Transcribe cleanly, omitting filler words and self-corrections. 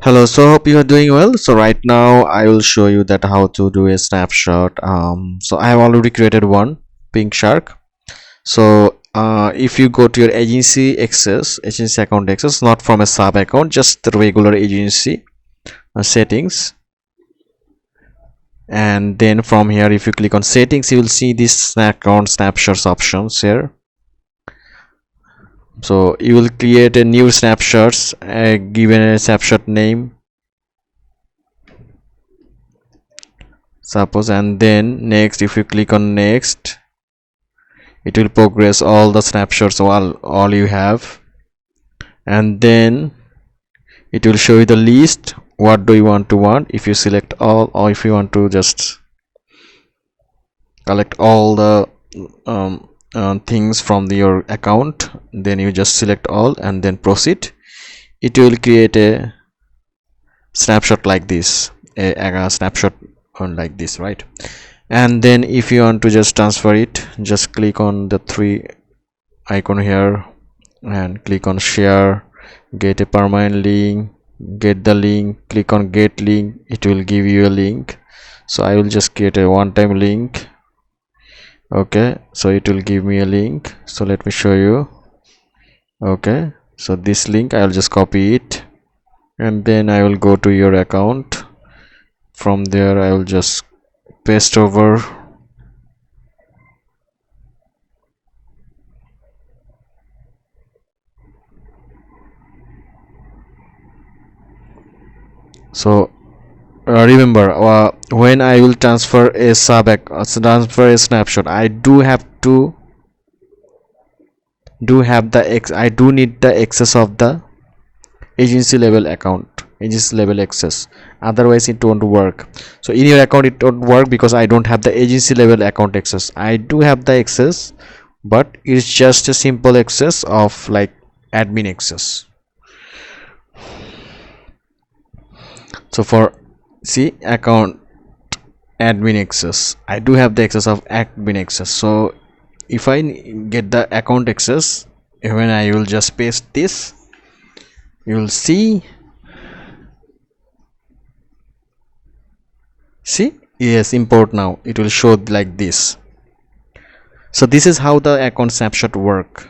Hello, so hope you are doing well. So right now I will show you that how to do a snapshot. So I have already created one pink shark. So if you go to your agency account access, not from a sub account, just the regular agency settings, and then from here if you click on settings, you will see this account snapshots options here. So you will create a new snapshots, given a snapshot name suppose, and then next if you click on next, it will progress all the snapshots all you have, and then it will show you the list. What do you want if you select all, or if you want to just collect all the things from your account, then you just select all and then proceed. It will create a snapshot like this, a snapshot on like this, right? And then if you want to just transfer it, just click on the three icon here and click on share, get a permanent link, get the link, click on get link. It will give you a link. So I will just create a one-time link. Okay, so it will give me a link. So let me show you. Okay, so this link I'll just copy it, and then I will go to your account. From there I will just paste over. So remember, when I will transfer a transfer a snapshot, I do have to I do need the access of the agency level access, otherwise it won't work. So in your account it won't work because I don't have the agency level account access. I do have the access, but it's just a simple access of like admin access. So for see account admin access, I do have the access of admin access. So if I get the account access, when I will just paste this, you will see yes, import now. It will show like this. So this is how the account snapshot work.